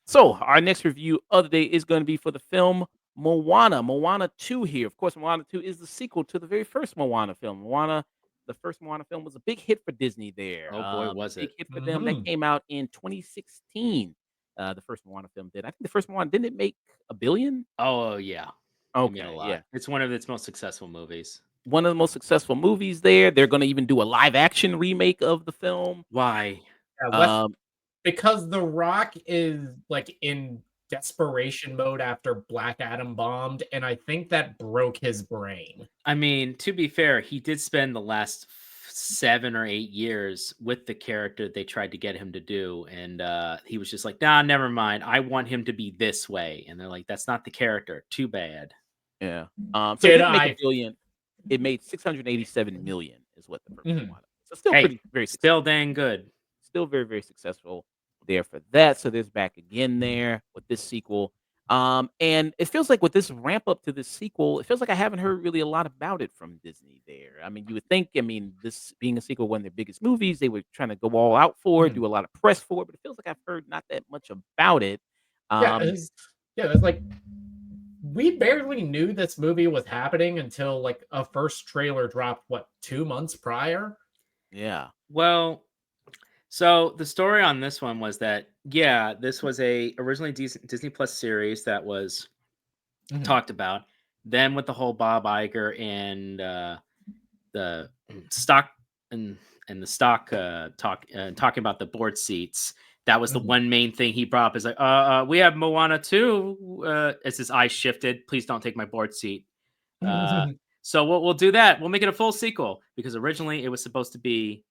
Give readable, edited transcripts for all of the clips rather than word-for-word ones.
So, our next review of the day is going to be for the film Moana. Moana 2 here. Of course, Moana 2 is the sequel to the very first Moana film. The first Moana film was a big hit for Disney there. Oh boy, was Big it. hit for them. That Mhm. came out in 2016. The first Moana film did. I think the first Moana didn't it make a billion? Oh yeah, it made a Okay, lot. yeah. It's one of its most successful movies. One of the most successful movies there. They're going to even do a live action remake of the film. Why? Yeah, Um, because The Rock is like in desperation mode after Black Adam bombed, and I think that broke his brain. I mean, to be fair, he did spend the last 7 or 8 years with the character they tried to get him to do, and he was just like, "Nah, never mind. I want him to be this way." And they're like, "That's not the character. Too bad." yeah. So it Did didn't make a I? billion. It made 687 million is what the first Mhm. Moana. So still Hey, very still successful. dang good. Still very, very successful there for that. So there's back again there with this sequel. And it feels like with this ramp up to this sequel, it feels like I haven't heard really a lot about it from Disney there. I mean, you would think, I mean, this being a sequel, one of their biggest movies, they were trying to go all out for it, Mhm. do a lot of press for it, but it feels like I've heard not that much about it. Yeah, Um, it's like we barely knew this movie was happening until like a first trailer dropped. What, 2 months prior? yeah. Well, so the story on this one was that yeah, this was a originally Disney Plus series that was Mhm. talked about. Then with the whole Bob Iger and the stock and the stock talking about the board seats. That was the Mhm. one main thing he brought up is like, we have Moana too. As his eyes shifted, please don't take my board seat. So we'll do that. We'll make it a full sequel because originally it was supposed to be,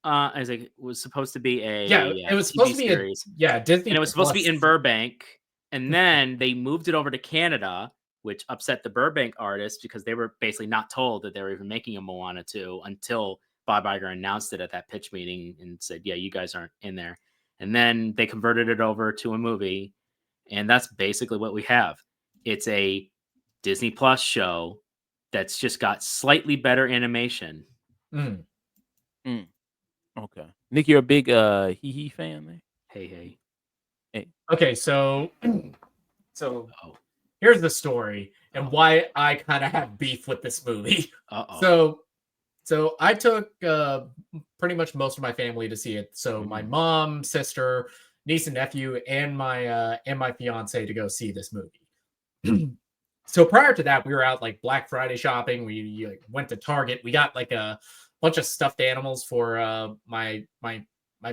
as it was supposed to be Yeah, a it was supposed TV to be a series, Disney and it was supposed to be Plus. in Burbank, and then they moved it over to Canada, which upset the Burbank artists because they were basically not told that they were even making a Moana 2 until Bob Iger announced it at that pitch meeting and said, "Yeah, you guys aren't in there." And then they converted it over to a movie, and that's basically what we have. It's a Disney Plus show that's just got slightly better animation. Mm. Mm, okay. Nick, you're a big hee hee fan there? Hey, hey. Hey. Okay, so so Oh, here's the story and oh, why I kind of have beef with this movie. uh-oh. So I took pretty much most of my family to see it. So my Mhm. mom, sister, niece and nephew, and my fiance to go see this movie. So prior to that, we were out like Black Friday shopping. We like, went to Target. We got like a bunch of stuffed animals for my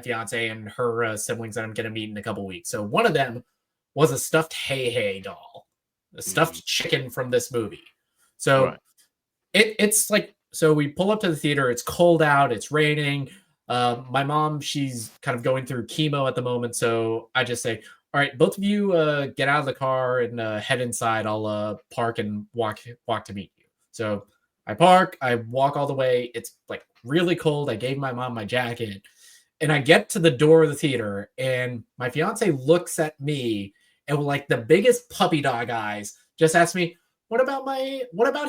fiance and her siblings that I'm gonna meet in a couple weeks. So one of them was a stuffed Hey Hey doll, a Mhm. stuffed chicken from this movie. So Right. it's like, so we pull up to the theater. It's cold out. It's raining. My mom, she's kind of going through chemo at the moment, so I just say, "All right, both of you get out of the car and head inside. I'll park and walk to meet you." So I park. I walk all the way. It's like really cold. I gave my mom my jacket, and I get to the door of the theater, and my fiance looks at me and with like the biggest puppy dog eyes, just asks me, what about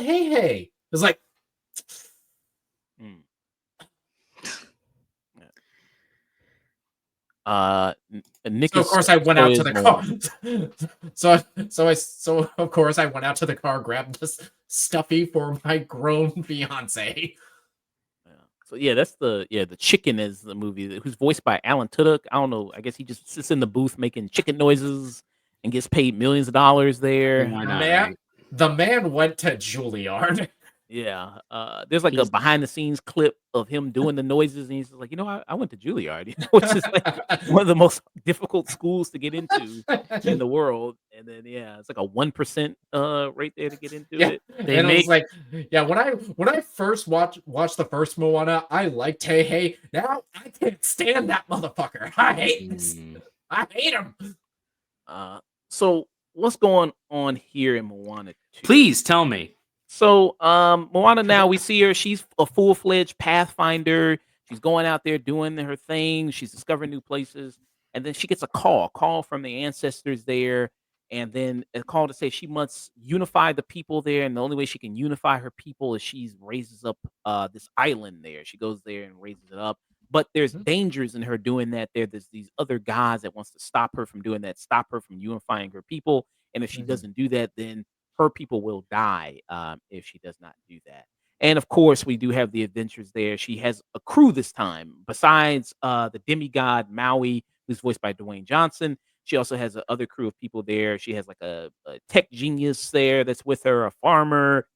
Hey Hey?" It's like, Mm. Yeah. Nick so of is course I went so out to is the car. Moana. So of course I went out to the car, grabbed this stuffy for my grown fiance. Yeah. So yeah, that's the chicken is the movie who's voiced by Alan Tudyk. I don't know. I guess he just sits in the booth making chicken noises and gets paid millions of dollars there. Why not, Man, right? the man went to Juilliard. Yeah. There's like a He's behind the scenes clip of him doing the noises, and he's just like, I went to Juilliard, which is like one of the most difficult schools to get into in the world. And then yeah, it's like a 1% right there to get into Yeah, it. they and I was make like, yeah. When I first watched the first Moana, I liked Hey Hey. Now I can't stand that motherfucker. mm, I hate him. Uh so what's going on here in Moana 2? please tell me. So, Moana now we see her, she's a full-fledged pathfinder. She's going out there doing her thing. She's discovering new places. and then she gets a call from the ancestors there, and then a call to say she must unify the people there, and the only way she can unify her people is she raises up this island there. She goes there and raises it up, but there's Mhm, dangers in her doing that there. There's these other gods that wants to stop her from doing that, stop her from unifying her people, and if she mhm, doesn't do that, then her people will die if she does not do that. And of course, we do have the adventures there. She has a crew this time, besides the demigod Maui, who's voiced by Dwayne Johnson. She also has a other crew of people there. She has like a tech genius there that's with her, a farmer,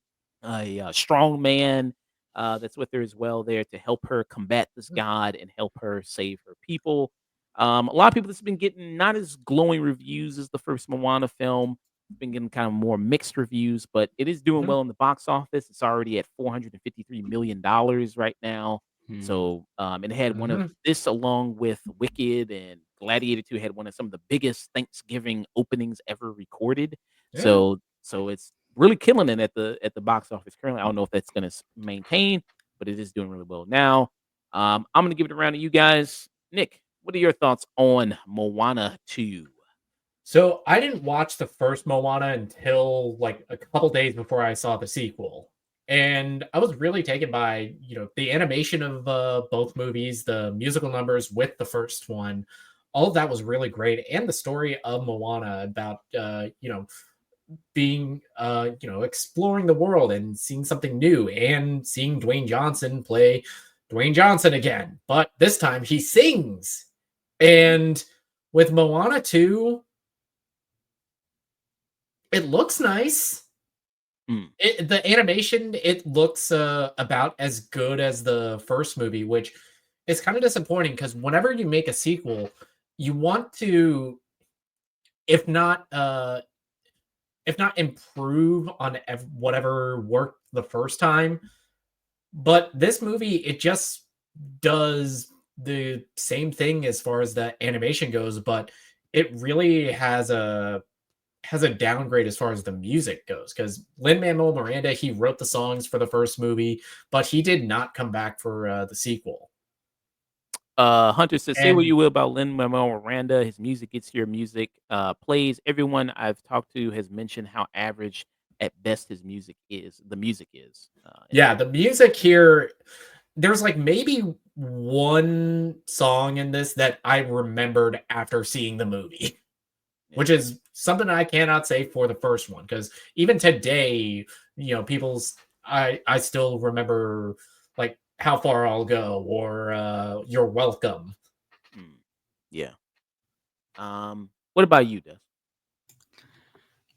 a strong man that's with her as well there to help her combat this mhm, god and help her save her people. A lot of people that's been getting not as glowing reviews as the first Moana film. Been getting kind of more mixed reviews, but it is doing mhm, well in the box office. It's already at $453 million right now. Hmm. So, it had one of mhm. this along with Wicked and Gladiator 2 had one of some of the biggest Thanksgiving openings ever recorded. Yeah. So it's really killing it at the box office currently. I don't know if that's gonna maintain, but it is doing really well now. I'm gonna give it around to you guys. Nick, what are your thoughts on Moana 2? So I didn't watch the first Moana until like a couple days before I saw the sequel. And I was really taken by, the animation of both movies, the musical numbers with the first one. All of that was really great. And the story of Moana about, being, exploring the world and seeing something new and seeing Dwayne Johnson play Dwayne Johnson again. But this time he sings. And with Moana 2, it looks nice. Mm, The animation, it looks about as good as the first movie, which is kind of disappointing because whenever you make a sequel, you want to, if not, uh, if not improve on whatever worked the first time. But this movie, it just does the same thing as far as the animation goes, but it really has a downgrade as far as the music goes because Lin Manuel Miranda he wrote the songs for the first movie, but he did not come back for the sequel. Hunter says, "Say what And you will about Lin-Manuel Miranda, his music gets here, music, plays. Everyone I've talked to has mentioned how average at best his music is the music is, in yeah, the music here, there's like maybe one song in this that I remembered after seeing the movie, yeah. which is something I cannot say for the first one because even today, people's I still remember like how far I'll go or you're welcome. Mm, yeah. What about you, Des?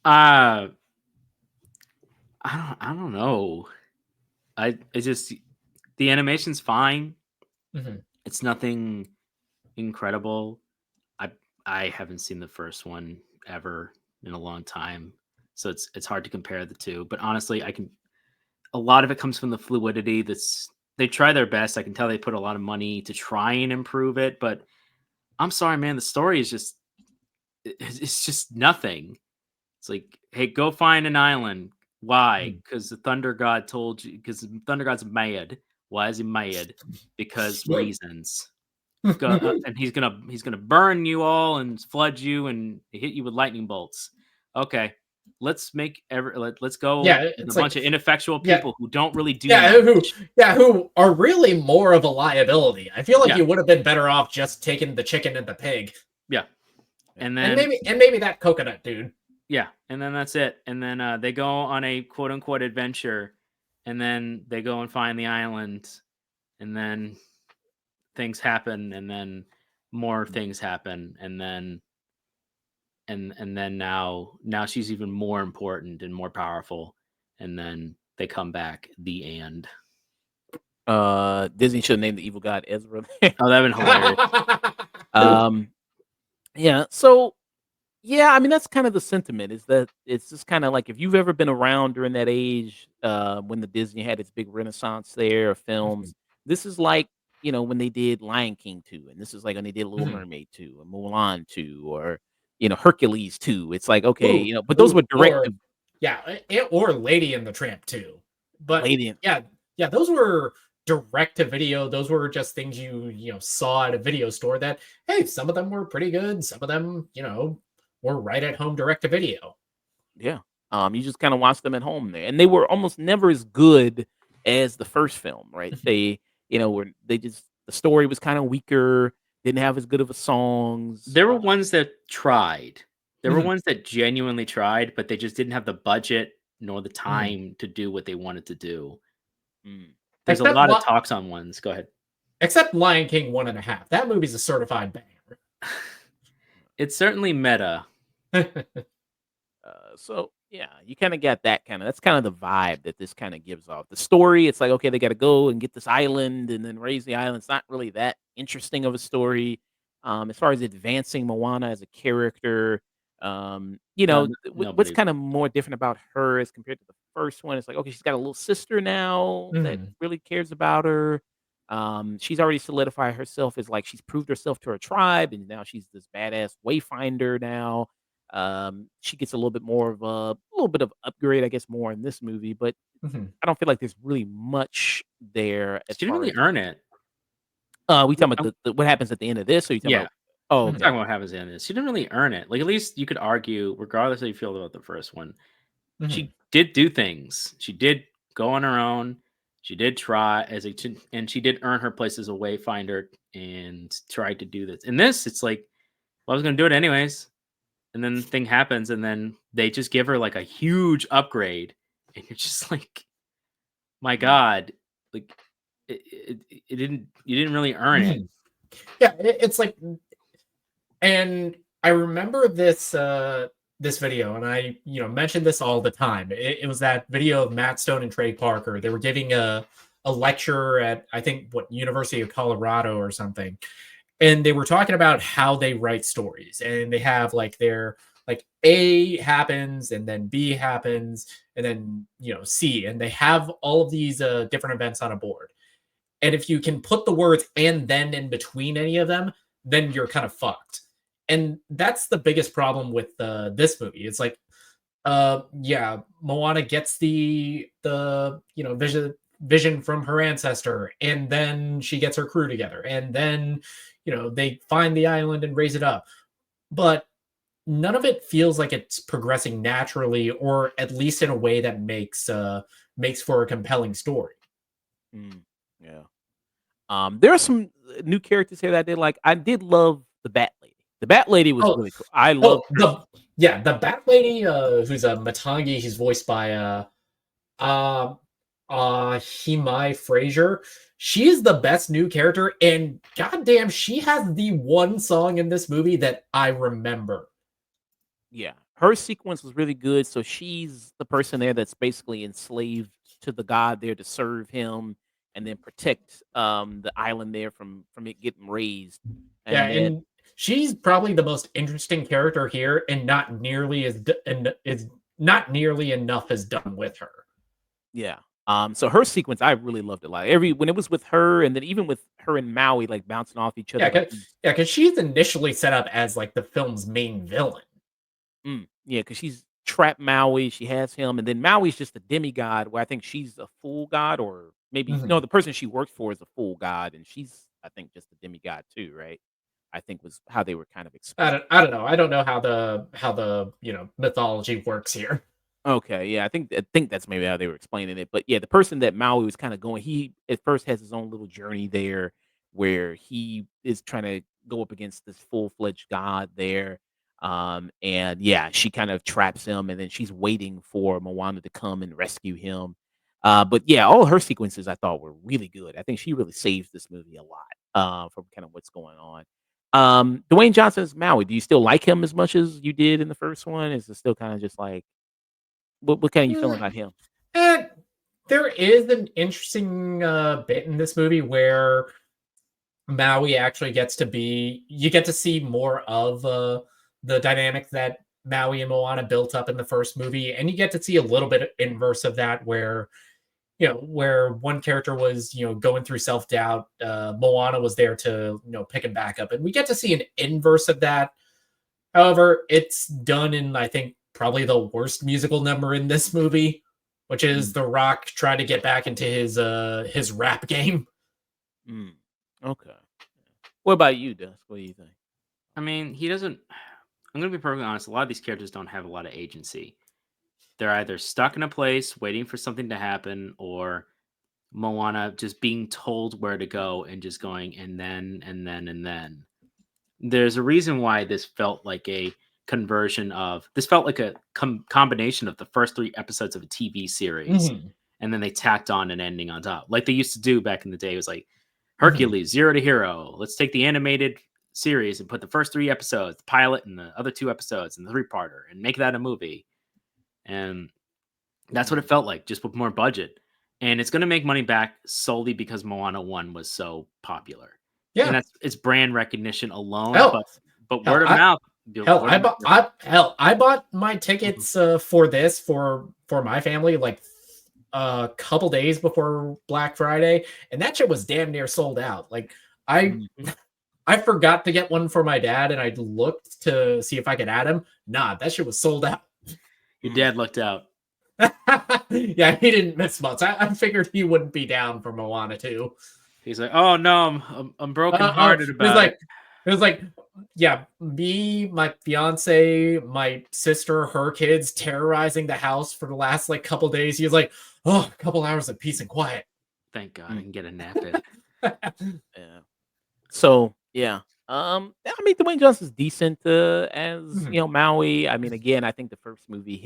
Uh, I don't know. I just the animation's fine. Mhm. It's nothing incredible. I I haven't seen the first one ever in a long time, so it's hard to compare the two. But honestly, I can. A lot of it comes from the fluidity. That's they try their best. I can tell they put a lot of money to try and improve it, but I'm sorry, man. The story is just it's just nothing. It's like, hey, go find an island. Why? Mm. Because the Thunder God told you. Because the Thunder God's mad. Why is he mad? Because reasons. And he's gonna burn you all and flood you and hit you with lightning bolts. Okay, let's go Yeah, with a it's bunch like of ineffectual yeah, people who don't really do yeah, much. who are really more of a liability. I feel like Yeah, you would have been better off just taking the chicken and the pig, yeah, Yeah. and and then maybe that coconut dude. yeah, and then that's it. And then they go on a quote unquote adventure, and then they go and find the island, and then things happen, and then more things happen, and then now she's even more important and more powerful, and then they come back. The end. Disney should have named the evil god Ezra. Oh, that'd been hilarious. um, yeah. So yeah, I mean that's kind of the sentiment. Is that it's just kind of like if you've ever been around during that age, when the Disney had its big renaissance there of Mhm, films. This is like when they did Lion King 2, and this is like when they did Little mhm. Mermaid 2, or Mulan 2, or Hercules 2. It's like okay, Ooh, but those were or directive yeah, or Lady and the Tramp too. But lady. yeah, those were direct to video. Those were just things you saw at a video store that, hey, some of them were pretty good. Some of them, were right at home direct to video. Yeah. You just kinda watch them at home there, and they were almost never as good as the first film, right? They, were they just the story was kinda weaker, didn't have as good of a songs. There were ones that tried. There were Mhm, ones that genuinely tried, but they just didn't have the budget nor the mhm. time to do what they wanted to do. Mm. There's a Except lot of Li- talks on ones. Go ahead. except Lion King 1.5. That movie's a certified banger. It's certainly meta. So yeah, you kind of got that's kind of the vibe that this kind of gives off. The story, it's like okay, they got to go and get this island and then raise the island. It's not really that interesting of a story. As far as advancing Moana as a character, what's Nobody. kind of more different about her as compared to the first one? It's like okay, she's got a little sister now that Mhm, really cares about her. She's already solidified herself as like she's proved herself to her tribe, and now she's this badass wayfinder now. She gets a little bit more of a little bit of upgrade, I guess, more in this movie, but mhm. I don't feel like there's really much there as She didn't far really as earn it. we talking about Um, the what happens at the end of this, or you talking yeah, about oh, Mhm, I'm okay. talking about what happens in this. She didn't really earn it. Like at least you could argue, regardless how you feel about the first one, mhm, she did do things. She did go on her own. She did try and she did earn her place as a wayfinder and tried to do this. In this, it's like, well, I was going to do it anyways, and then the thing happens, and then they just give her like a huge upgrade, and you're just like, my Mm, God, like it didn't you didn't really earn it. mhm. Yeah, it's like, and I remember this video, and I mentioned this all the time. It was that video of Matt Stone and Trey Parker. They were giving a lecture at, I think, what, University of Colorado or something, and they were talking about how they write stories, and they have like their, like, A happens, and then B happens, and then C, and they have all of these different events on a board. And if you can put the words "and then" in between any of them, then you're kind of fucked. And that's the biggest problem with this movie. It's like, yeah, Moana gets the vision from her ancestor, and then she gets her crew together, and then they find the island and raise it up. But none of it feels like it's progressing naturally, or at least in a way that makes for a compelling story. mm, yeah. There are some new characters here that I did like. I did love the Bat Lady. The Bat Lady was Oh, really cool. I oh, loved her. the Bat Lady, who's a Matangi, he's voiced by uh Himai Fraser. She's the best new character, and goddamn, she has the one song in this movie that I remember. Yeah, her sequence was really good. So she's the person there that's basically enslaved to the god there to serve him and then protect the island there from it getting raised. Yeah, And then and she's probably the most interesting character here, and not nearly enough is done with her. yeah. So her sequence I really loved it. Like every when it was with her and then even with her and Maui like bouncing off each other Yeah, like because she's initially set up as like the film's main villain. Yeah, because she's trapped Maui, she has him, and then Maui's just a demigod where I think she's a full god, or maybe no, Mhm. the person she works for is a full god, and she's I think just a demigod too, right? I think was how they were kind of explaining. I don't know. I don't know how the mythology works here. Okay, yeah, I think that's maybe how they were explaining it. But yeah, the person that Maui was kind of going, he at first has his own little journey there where he is trying to go up against this full-fledged god there. And yeah, she kind of traps him and then she's waiting for Moana to come and rescue him. But yeah, all her sequences I thought were really good. I think she really saves this movie a lot from kind of what's going on. Dwayne Johnson's Maui, do you still like him as much as you did in the first one? Is it still kind of just like what kinda you feeling Mm, about him? And there is an interesting bit in this movie where Maui actually gets to be you get to see more of the dynamic that Maui and Moana built up in the first movie, and you get to see a little bit inverse of that where where one character was going through self-doubt. Moana was there to pick him back up, and we get to see an inverse of that. However, it's done in, I think, probably the worst musical number in this movie, which is The Rock trying to get back into his rap game. Okay. What about you, Dusk? What do you think? I mean, he doesn't. I'm gonna be perfectly honest. A lot of these characters don't have a lot of agency. They're either stuck in a place waiting for something to happen, or Moana just being told where to go and just going, and then. There's a reason why this felt like a conversion of. This felt like a combination of the first 3 episodes of a TV series, and then they tacked on an ending on top, like they used to do back in the day. It was like Hercules, Zero to Hero. Let's take the animated series and put the first 3 episodes, the pilot, and the other 2 episodes, and the 3-parter, and make that a movie. And that's what it felt like, just with more budget. And it's going to make money back solely because Moana 1 was so popular. Yeah, and it's brand recognition alone. Hell, but word of mouth. I bought my tickets for this for my family like a couple days before Black Friday, and that shit was damn near sold out. Like I forgot to get one for my dad, and I looked to see if I could add him. Nah, that shit was sold out. Your dad looked out. Yeah, he didn't miss much. I figured he wouldn't be down for Moana 2. He's like, oh no, I'm brokenhearted about it. It was like, yeah, me, my fiance, my sister, her kids terrorizing the house for the last like couple days. He was like, oh, a couple hours of peace and quiet. Thank God I can get a nap in. Yeah. So yeah. I mean, Dwayne Johnson's decent as Maui. I mean, again, I think the first movie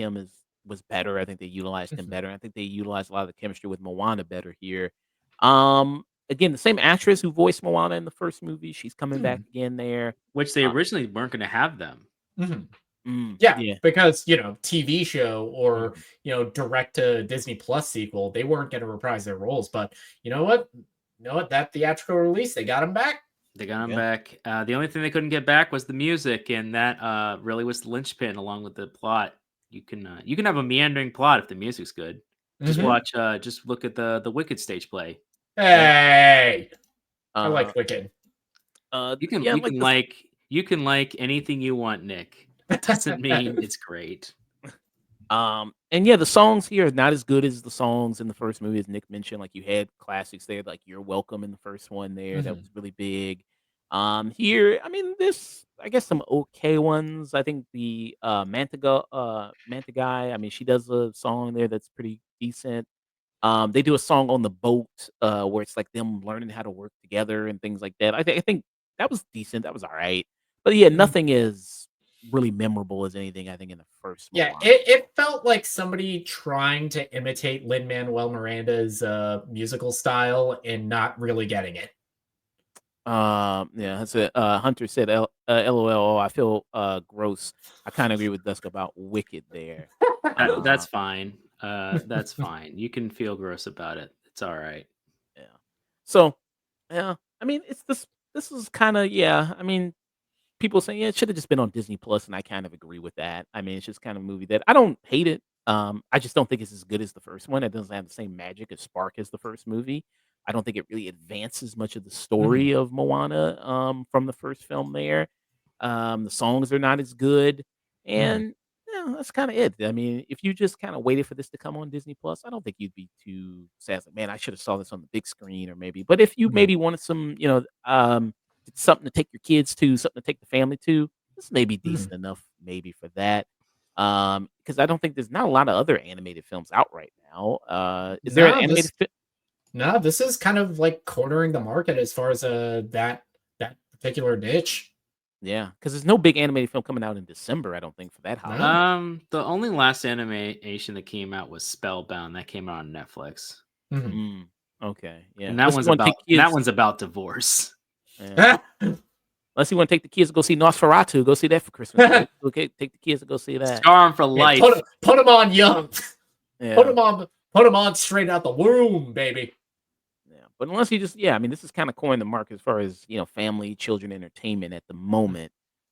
was better. I think they utilized him better. I think they utilized a lot of the chemistry with Moana better here. Again, the same actress who voiced Moana in the first movie, she's coming back again there. Which they originally weren't going to have them. Yeah, because TV show or direct to Disney Plus sequel, they weren't going to reprise their roles. But you know what? That theatrical release, they got them back. They got them back. The only thing they couldn't get back was the music, and that really was the linchpin along with the plot. You can have a meandering plot if the music's good. Just just look at the Wicked stage play. Hey, I like Wicked. You can like anything you want, Nick. That doesn't mean it's great. And yeah, the songs here are not as good as the songs in the first movie, as Nick mentioned. Like you had classics there, like "You're Welcome" in the first one there, that was really big. Here, I mean, I guess some okay ones. I think the Manta Guy. I mean, she does a song there that's pretty decent. They do a song on the boat where it's like them learning how to work together and things like that. I think that was decent. That was all right. But yeah, nothing is really memorable as anything I think in the first one. Yeah, it felt like somebody trying to imitate Lin-Manuel Miranda's musical style and not really getting it. Yeah, that's it. Hunter said, "LOL." Oh, I feel gross. I kind of agree with Dusk about Wicked there. That's fine. That's fine. You can feel gross about it. It's all right. Yeah. So, yeah. I mean, it's this. This is kind of I mean, people saying it should have just been on Disney Plus, and I kind of agree with that. I mean, it's just kind of a movie that I don't hate it. I just don't think it's as good as the first one. It doesn't have the same magic as spark as the first movie. I don't think it really advances much of the story of Moana from the first film there. The songs are not as good. And that's kind of it. I mean, if you just kind of waited for this to come on Disney Plus, I don't think you'd be too sad. Like, man, I should have saw this on the big screen or maybe. But if you maybe wanted some, something to take your kids to, something to take the family to, this may be decent enough maybe for that. Because I don't think there's not a lot of other animated films out right now. Is there an animated film? No, this is kind of like cornering the market as far as that particular niche. Yeah, because there's no big animated film coming out in December, I don't think, for that holiday. The only last animation that came out was Spellbound. That came out on Netflix. Okay, yeah. And that one's about divorce. Yeah. Unless you want to take the kids to go see Nosferatu, go see that for Christmas. Okay, take the kids to go see that. Scar 'em for life. Put them on young. Yeah. Put them on straight out the womb, baby. Yeah, but unless you just I mean, this is kind of coining the market as far as family, children entertainment at the moment.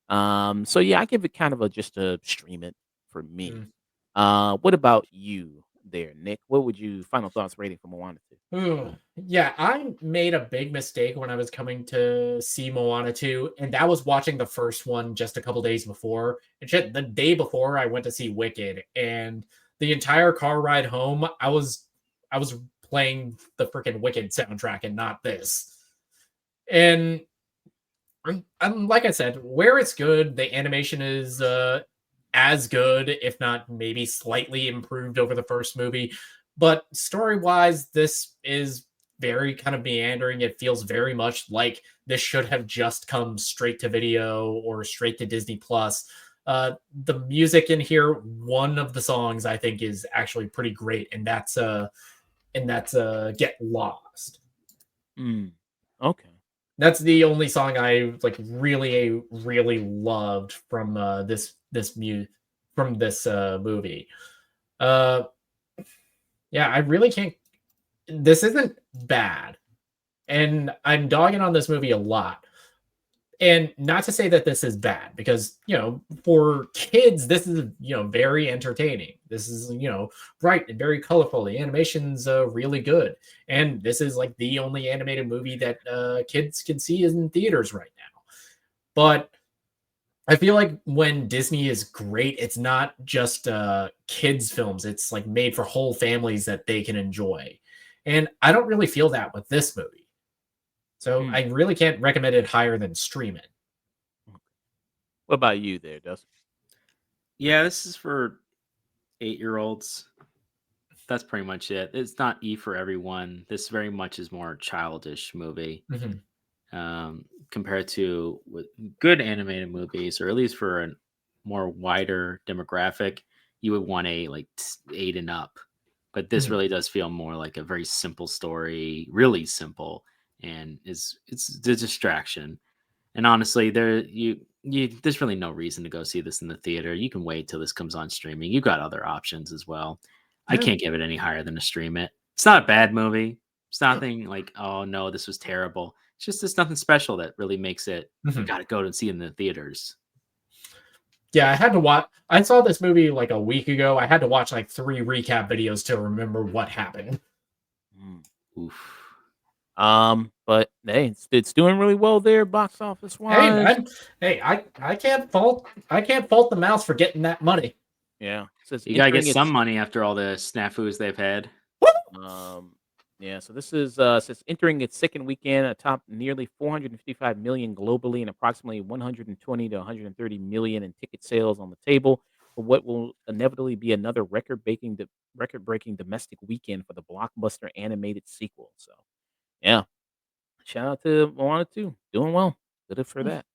So yeah, I give it kind of just a stream it for me. What about you there, Nick? What would you final thoughts rating for Moana 2? Yeah, I made a big mistake when I was coming to see Moana 2, and that was watching the first one just a couple days before. And shit, the day before I went to see Wicked, and the entire car ride home, I was playing the freaking Wicked soundtrack and not this. And like I said, where it's good, the animation is as good, if not maybe slightly improved over the first movie. But story wise, this is very kind of meandering. It feels very much like this should have just come straight to video or straight to Disney Plus. The music in here, one of the songs I think is actually pretty great, and that's Get Lost. Mm. Okay. That's the only song I like really loved from this movie. Uh yeah, I really can't. This isn't bad, and I'm dogging on this movie a lot. And not to say that this is bad, because for kids this is very entertaining. This is bright and very colorful. The animation's really good, and this is like the only animated movie that kids can see in theaters right now. But I feel like when Disney is great, it's not just kids films. It's like made for whole families that they can enjoy, and I don't really feel that with this movie. So Mm. I really can't recommend it higher than Stream It. What about you there, Dustin? Yeah, this is for 8-year-olds. That's pretty much it. It's not E for everyone. This very much is more childish movie Mhm. compared to good animated movies, or at least for a more wider demographic. You would want a like 8 and up, but this Mhm. really does feel more like a very simple story, really simple, and it's the distraction. And honestly, there's really no reason to go see this in the theater. You can wait till this comes on streaming. You've got other options as well. I Yeah. can't give it any higher than to stream it. It's not a bad movie. It's nothing like, oh no, this was terrible. It's just there's nothing special that really makes it you Mhm. gotta go to see it in the theaters. Yeah, I had to watch. I saw this movie like a week ago. I had to watch like 3 recap videos to remember what happened. Mm. Oof. But hey, it's doing really well there, box office Hey wise. man, hey, I can't fault the mouse for getting that money. Yeah, says You gotta get entering some its money after all the snafus they've had. um. Yeah, so this is says entering its second weekend atop nearly 455 million globally and approximately 120 to 130 million in ticket sales on the table for what will inevitably be another record-breaking domestic weekend for the blockbuster animated sequel. So, yeah, shout out to Moana 2, doing well. Good for that.